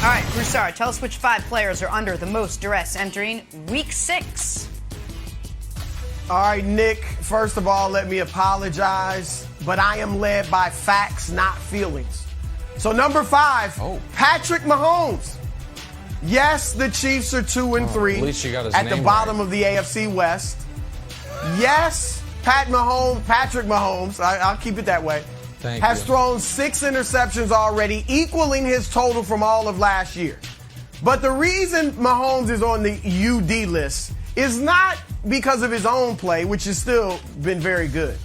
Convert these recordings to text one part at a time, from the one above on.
All right, Broussard, tell us which 5 players are under the most duress entering Week 6. All right, Nick, first of all, let me apologize, but I am led by facts, not feelings. So number 5, Patrick Mahomes. Yes, the Chiefs are 2-3 at least you got his at name the bottom right. of the AFC West. Yes, Patrick Mahomes, I'll keep it that way, has thrown 6 interceptions already, equaling his total from all of last year. But the reason Mahomes is on the UD list is not because of his own play, which has still been very good.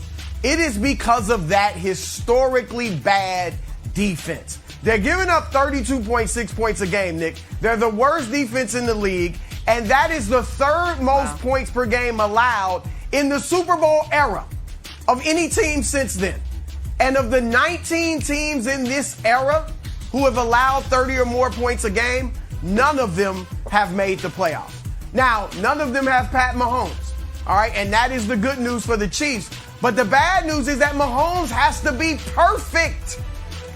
It is because of that historically bad defense. They're giving up 32.6 points a game, Nick. They're the worst defense in the league, and that is the 3rd most points per game allowed in the Super Bowl era of any team since then. And of the 19 teams in this era who have allowed 30 or more points a game, none of them have made the playoffs. Now, none of them have Pat Mahomes, all right? And that is the good news for the Chiefs. But the bad news is that Mahomes has to be perfect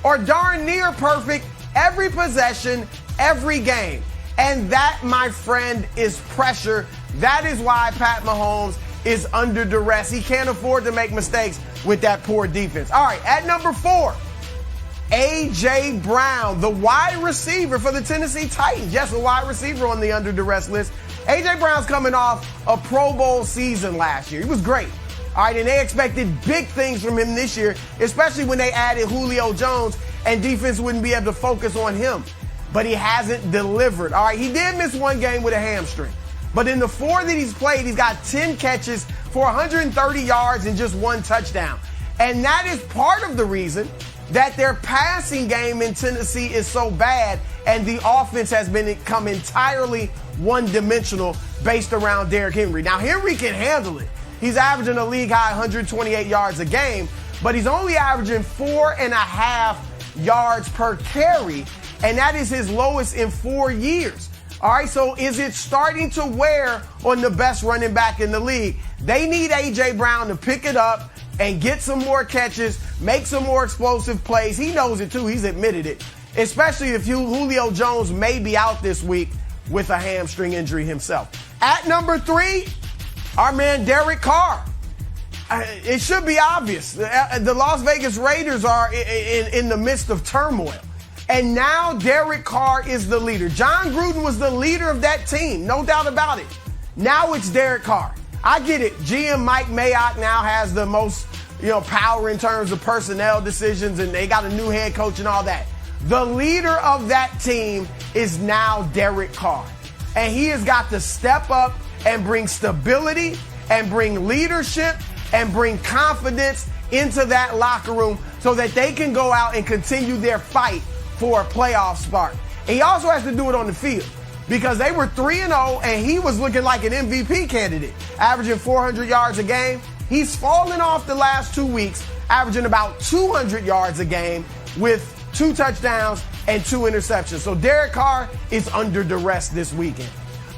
or darn near perfect every possession, every game. And that, my friend, is pressure. That is why Pat Mahomes is under duress. He can't afford to make mistakes with that poor defense. All right, at number 4, A.J. Brown, the wide receiver for the Tennessee Titans. Yes, a wide receiver on the under duress list. A.J. Brown's coming off a Pro Bowl season last year. He was great. All right, and they expected big things from him this year, especially when they added Julio Jones and defense wouldn't be able to focus on him. But he hasn't delivered. All right, he did miss one game with a hamstring. But in the 4 that he's played, he's got 10 catches for 130 yards and just 1 touchdown. And that is part of the reason that their passing game in Tennessee is so bad and the offense has become entirely one-dimensional based around Derrick Henry. Now, Henry can handle it. He's averaging a league-high 128 yards a game, but he's only averaging 4.5 yards per carry, and that is his lowest in 4 years. All right, so is it starting to wear on the best running back in the league? They need A.J. Brown to pick it up and get some more catches, make some more explosive plays. He knows it too. He's admitted it, especially if Julio Jones may be out this week with a hamstring injury himself. At number 3, our man Derek Carr. It should be obvious. The Las Vegas Raiders are in the midst of turmoil. And now Derek Carr is the leader. John Gruden was the leader of that team, no doubt about it. Now it's Derek Carr. I get it. GM Mike Mayock now has the most, power in terms of personnel decisions, and they got a new head coach and all that. The leader of that team is now Derek Carr. And he has got to step up and bring stability and bring leadership and bring confidence into that locker room so that they can go out and continue their fight for a playoff spot. And he also has to do it on the field because they were 3-0 and he was looking like an MVP candidate, averaging 400 yards a game. He's fallen off the last 2 weeks, averaging about 200 yards a game with 2 touchdowns and 2 interceptions. So Derek Carr is under duress this weekend.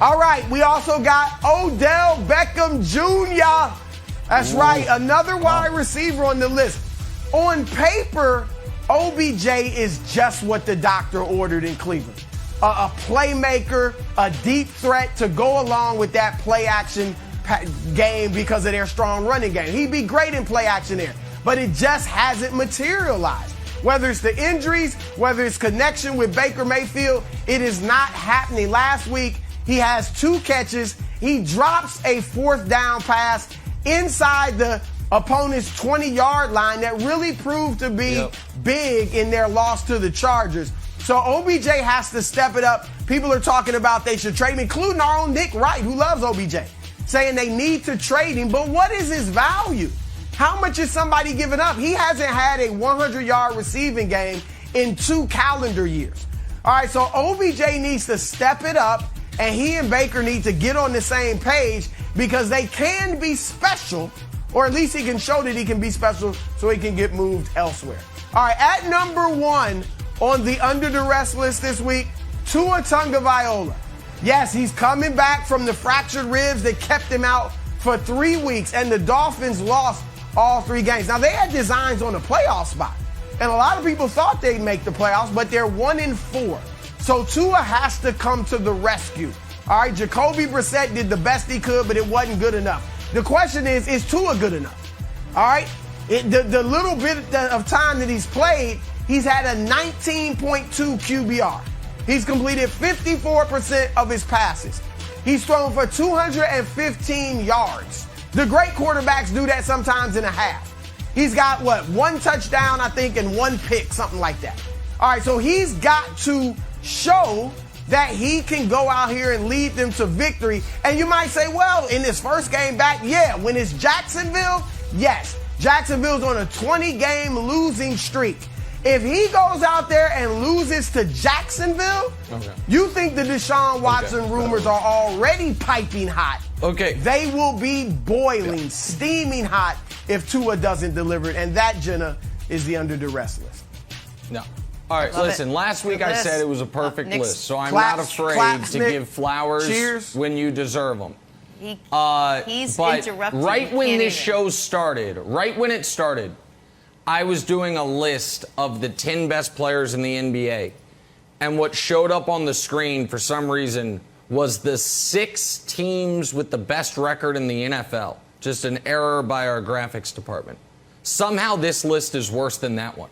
All right, we also got Odell Beckham Jr. That's right, another wide receiver on the list. On paper, OBJ is just what the doctor ordered in Cleveland. A playmaker, a deep threat to go along with that play-action game because of their strong running game. He'd be great in play-action there, but it just hasn't materialized. Whether it's the injuries, whether it's connection with Baker Mayfield, it is not happening. Last week, he has 2 catches. He drops a 4th down pass inside the opponent's 20-yard line that really proved to be big in their loss to the Chargers. So OBJ has to step it up. People are talking about they should trade him, including our own Nick Wright, who loves OBJ, saying they need to trade him. But what is his value? How much is somebody giving up? He hasn't had a 100-yard receiving game in 2 calendar years. All right, so OBJ needs to step it up, and he and Baker need to get on the same page because they can be special, or at least he can show that he can be special so he can get moved elsewhere. All right, at number 1 on the under duress list this week, Tua Tagovailoa. Yes, he's coming back from the fractured ribs that kept him out for 3 weeks, and the Dolphins lost all 3 games. Now, they had designs on a playoff spot, and a lot of people thought they'd make the playoffs, but they're 1-4. So Tua has to come to the rescue. All right, Jacoby Brissett did the best he could, but it wasn't good enough. The question is Tua good enough? All right, the little bit of time that he's played, he's had a 19.2 QBR. He's completed 54% of his passes. He's thrown for 215 yards. The great quarterbacks do that sometimes in a half. He's got, one touchdown, I think, and one pick, something like that. All right, so he's got to show that he can go out here and lead them to victory. And you might say, well, in his first game back, yeah. When it's Jacksonville, yes. Jacksonville's on a 20-game losing streak. If he goes out there and loses to Jacksonville, you think the Deshaun Watson rumors are already piping hot. Okay. They will be boiling, steaming hot if Tua doesn't deliver it. And that, Jenna, is the Under Duress list. No. All right, listen, last week I said it was a perfect list, so I'm not afraid to give flowers when you deserve them. He's interrupting. Right when this show started, I was doing a list of the 10 best players in the NBA. And what showed up on the screen for some reason was the 6 teams with the best record in the NFL. Just an error by our graphics department. Somehow this list is worse than that one.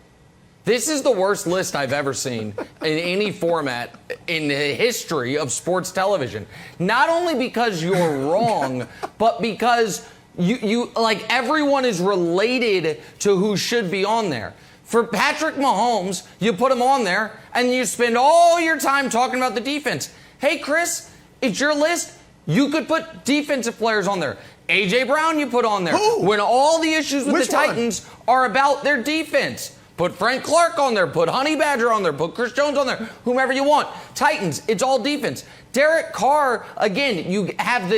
This is the worst list I've ever seen in any format in the history of sports television. Not only because you're wrong, but because you like everyone is related to who should be on there. For Patrick Mahomes, you put him on there and you spend all your time talking about the defense. Hey, Chris, it's your list. You could put defensive players on there. A.J. Brown you put on there. Who? When all the issues with the Titans are about their defense. Put Frank Clark on there. Put Honey Badger on there. Put Chris Jones on there. Whomever you want. Titans, it's all defense. Derek Carr, again, you have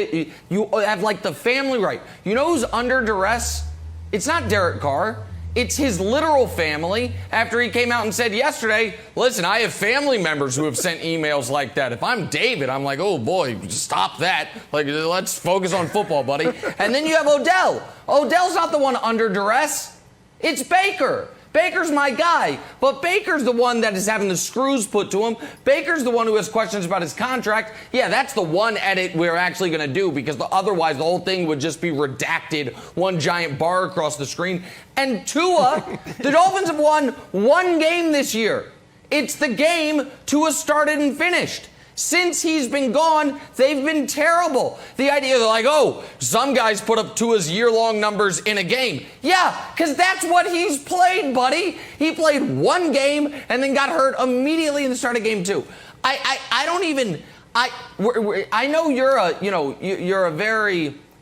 like the family right. You know who's under duress? It's not Derek Carr. It's his literal family after he came out and said yesterday, listen, I have family members who have sent emails like that. If I'm David, I'm like, oh boy, stop that. Like, let's focus on football, buddy. And then you have Odell. Odell's not the one under duress. It's Baker. Baker's my guy, but Baker's the one that is having the screws put to him. Baker's the one who has questions about his contract. Yeah, that's the one edit we're actually going to do because otherwise the whole thing would just be redacted, one giant bar across the screen. And Tua, the Dolphins have won one game this year. It's the game Tua started and finished. Since he's been gone, they've been terrible. The idea, they're like, oh, some guys put up Tua's year-long numbers in a game. Yeah, because that's what he's played, buddy. He played one game and then got hurt immediately in the start of game 2. I know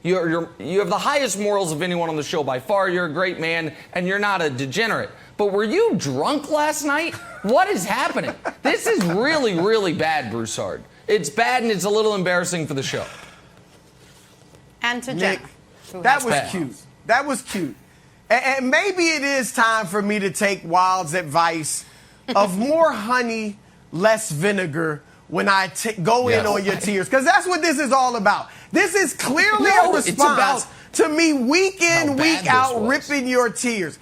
you have the highest morals of anyone on the show by far. You're a great man and you're not a degenerate. But were you drunk last night? What is happening? This is really, really bad, Broussard. It's bad and it's a little embarrassing for the show. And to Nick, Jenna. that was cute. That was cute. And maybe it is time for me to take Wild's advice of more honey, less vinegar when I go in on your tears. Because that's what this is all about. This is clearly a response to me week in, week out, ripping your tears.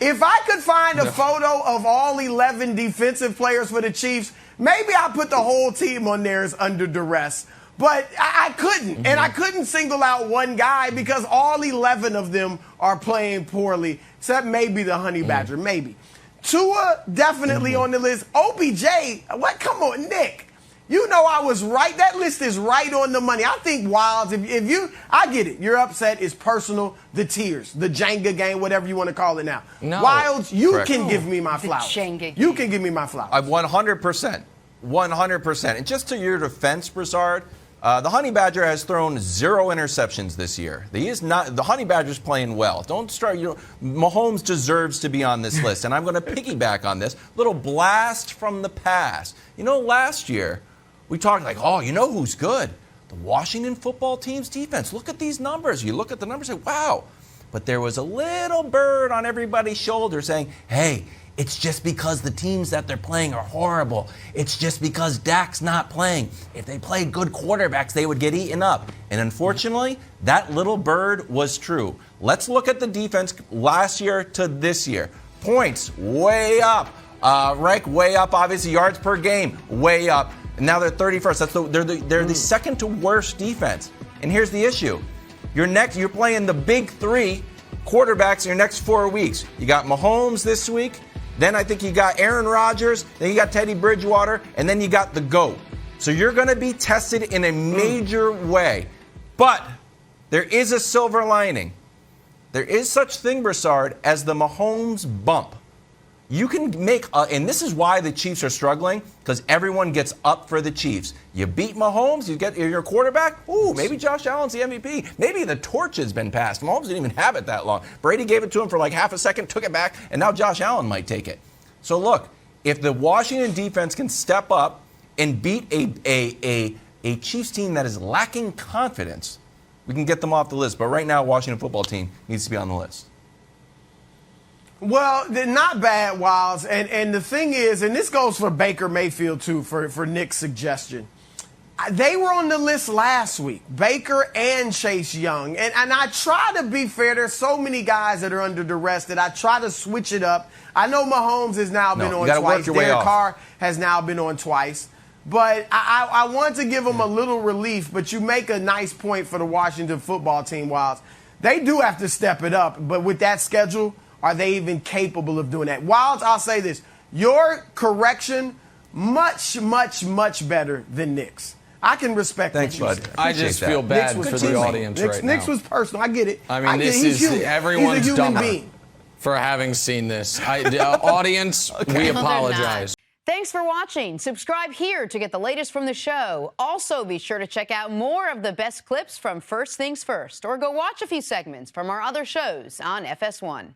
If I could find a photo of all 11 defensive players for the Chiefs, maybe I'll put the whole team on there as under duress. But I couldn't. And I couldn't single out one guy because all 11 of them are playing poorly, except maybe the Honey Badger, maybe. Tua, definitely on the list. OBJ, what? Come on, Nick. You know I was right. That list is right on the money. I think Wilds, I get it. Your upset is personal, the tears, the Jenga game, whatever you want to call it now. No. Wilds, you can give me my flowers. You can give me my flowers. 100%. 100%. And just to your defense, Broussard, the Honey Badger has thrown 0 interceptions this year. The Honey Badger's playing well. Don't start, Mahomes deserves to be on this list. And I'm going to piggyback on this. Little blast from the past. Last year, we talked like, oh, you know who's good? The Washington football team's defense. Look at these numbers. You look at the numbers and say, wow. But there was a little bird on everybody's shoulder saying, hey, it's just because the teams that they're playing are horrible. It's just because Dak's not playing. If they played good quarterbacks, they would get eaten up. And unfortunately, that little bird was true. Let's look at the defense last year to this year. Points way up. Rank way up, obviously. Yards per game, way up. And now they're 31st. They're the second to worst defense. And here's the issue. You're playing the big three quarterbacks in your next 4 weeks. You got Mahomes this week. Then I think you got Aaron Rodgers. Then you got Teddy Bridgewater. And then you got the GOAT. So you're going to be tested in a major way. But there is a silver lining. There is such thing, Broussard, as the Mahomes bump. You can make, and this is why the Chiefs are struggling, because everyone gets up for the Chiefs. You beat Mahomes, you get your quarterback. Ooh, maybe Josh Allen's the MVP. Maybe the torch has been passed. Mahomes didn't even have it that long. Brady gave it to him for like half a second, took it back, and now Josh Allen might take it. So look, if the Washington defense can step up and beat a Chiefs team that is lacking confidence, we can get them off the list. But right now, Washington football team needs to be on the list. Well, they're not bad, Wiles. And the thing is, and this goes for Baker Mayfield, too, for Nick's suggestion. They were on the list last week, Baker and Chase Young. And I try to be fair. There's so many guys that are under duress that I try to switch it up. I know Mahomes has now been on twice. Derek Carr has now been on twice. But I want to give them a little relief, but you make a nice point for the Washington football team, Wiles. They do have to step it up, but with that schedule, are they even capable of doing that? Wiles, I'll say this. Your correction, much, much, much better than Nick's. I can respect Thanks, what you bud. said. I just feel bad for the audience right now. Nick's was personal. I get it. I mean, this is human. everyone's He's a human dumber being. for having seen this. Audience, we apologize. Thanks for watching. Subscribe here to get the latest from the show. Also, be sure to check out more of the best clips from First Things First, or go watch a few segments from our other shows on FS1.